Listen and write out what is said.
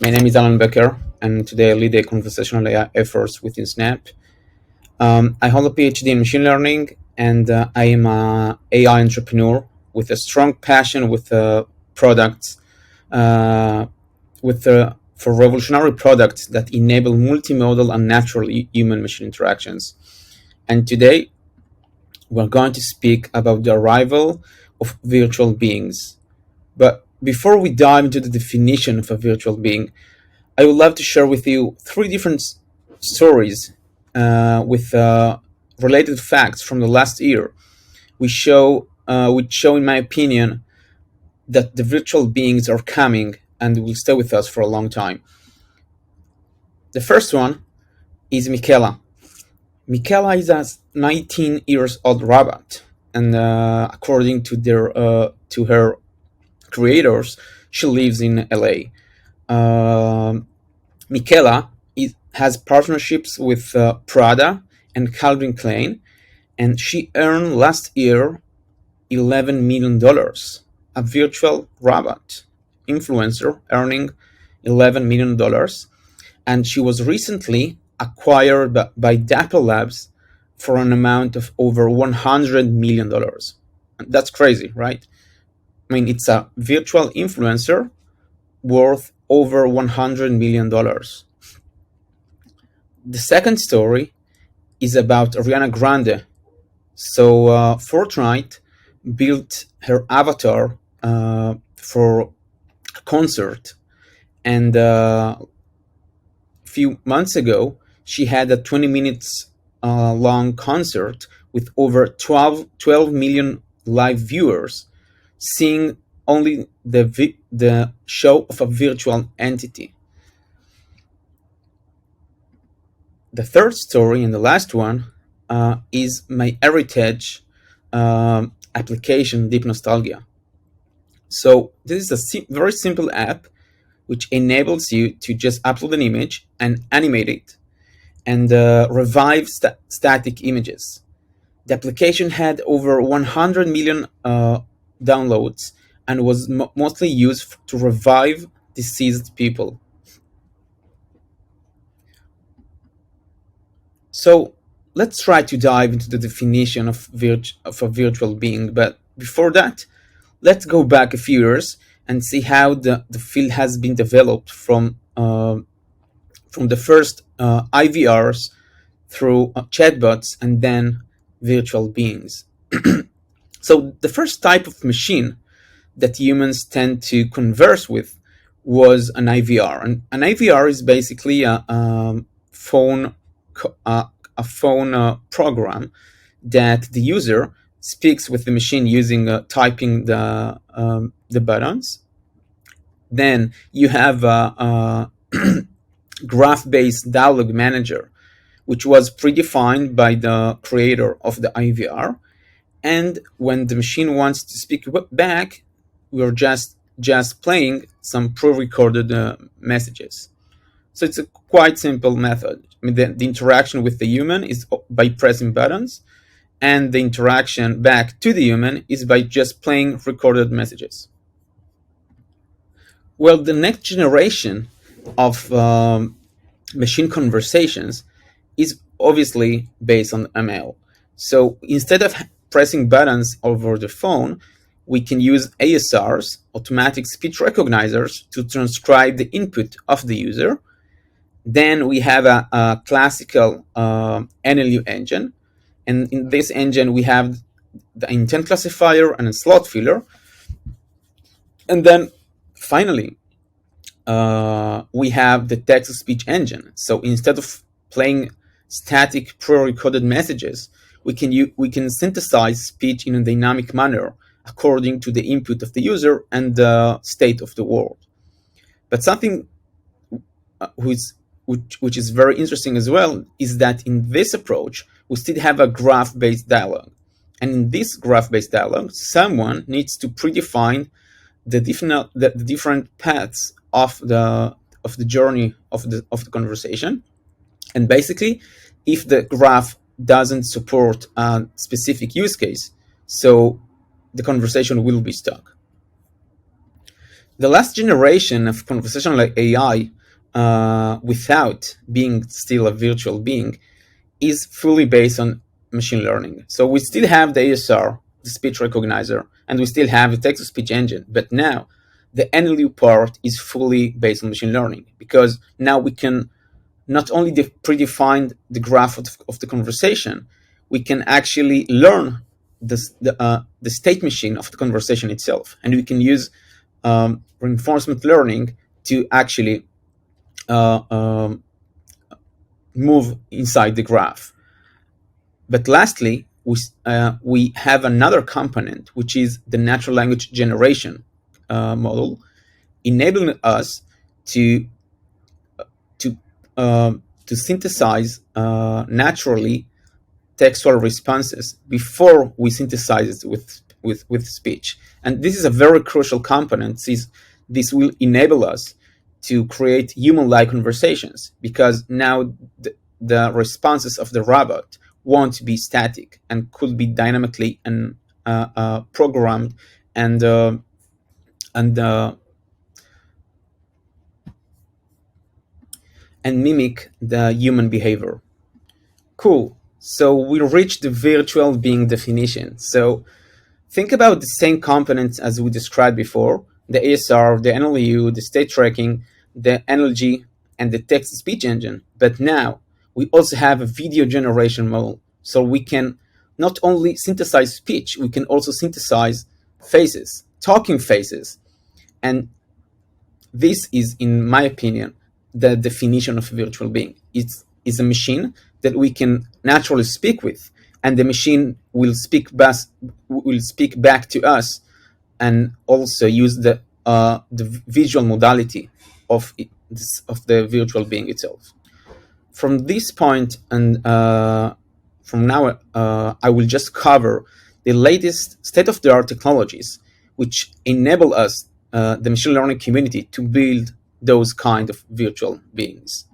My name is Allan Bekker, and today I lead the conversational AI efforts within Snap. I hold a PhD in machine learning, and I am an AI entrepreneur with a strong passion with products, for revolutionary products that enable multimodal and natural human-machine interactions. And today, we're going to speak about the arrival of virtual beings. But before we dive into the definition of a virtual being, I would love to share with you three different stories with related facts from the last year, which show, in my opinion, that the virtual beings are coming and will stay with us for a long time. The first one is Michaela. Michaela is a 19 years old robot, and according to her creators, she lives in LA. Michaela has partnerships with Prada and Calvin Klein, and she earned last year $11 million. A virtual robot influencer earning $11 million. And she was recently acquired by Dapper Labs for an amount of over $100 million. That's crazy, right? I mean, it's a virtual influencer worth over $100 million. The second story is about Ariana Grande. So Fortnite built her avatar for a concert, and a few months ago she had a 20 minutes long concert with over 12 million live viewers seeing only the show of a virtual entity. The third story and the last one is my heritage application, Deep Nostalgia. So this is a very simple app which enables you to just upload an image and animate it and revive static images. The application had over 100 million downloads and was mostly used to revive deceased people. So let's try to dive into the definition of a virtual being. But before that, let's go back a few years and see how the field has been developed from the first IVRs through chatbots and then virtual beings. So the first type of machine that humans tend to converse with was an IVR. And an IVR is basically a phone program that the user speaks with the machine using typing the buttons. Then you have a graph-based dialogue manager, which was predefined by the creator of the IVR. And when the machine wants to speak back, we're just playing some pre-recorded messages. So it's a quite simple method. I mean, the interaction with the human is by pressing buttons, and the interaction back to the human is by just playing recorded messages. Well, the next generation of machine conversations is obviously based on ML. So instead of pressing buttons over the phone, we can use ASRs, automatic speech recognizers, to transcribe the input of the user. Then we have a classical NLU engine. And in this engine, we have the intent classifier and a slot filler. And then finally, we have the text-to-speech engine. So instead of playing static pre-recorded messages, we can synthesize speech in a dynamic manner according to the input of the user and the state of the world. But something which is very interesting as well is that in this approach, we still have a graph-based dialogue. And in this graph-based dialogue, someone needs to predefine the different paths of the journey of the conversation. And basically, if the graph doesn't support a specific use case, so the conversation will be stuck. The last generation of conversational AI without being still a virtual being is fully based on machine learning. So we still have the ASR, the speech recognizer, and we still have the text-to-speech engine. But now the NLU part is fully based on machine learning, because now we can not only predefine the graph of the conversation, we can actually learn the state machine of the conversation itself. And we can use reinforcement learning to actually uh, um, move inside the graph. But lastly, we have another component, which is the natural language generation model, enabling us to to to synthesize naturally textual responses before we synthesize it with speech. And this is a very crucial component. This will enable us to create human-like conversations, because now the responses of the robot won't be static and could be dynamically and programmed and and uh, and mimic the human behavior. Cool. So we reached the virtual being definition. So think about the same components as we described before: the ASR, the NLU, the state tracking, the NLG, and the text-to-speech engine. But now we also have a video generation model. So we can not only synthesize speech, we can also synthesize faces, talking faces. And this is, in my opinion, the definition of a virtual being. It's a machine that we can naturally speak with, and the machine will speak back to us, and also use the visual modality of of the virtual being itself. From this point and from now, I will just cover the latest state-of-the-art technologies which enable us, the machine learning community, to build those kind of virtual beings.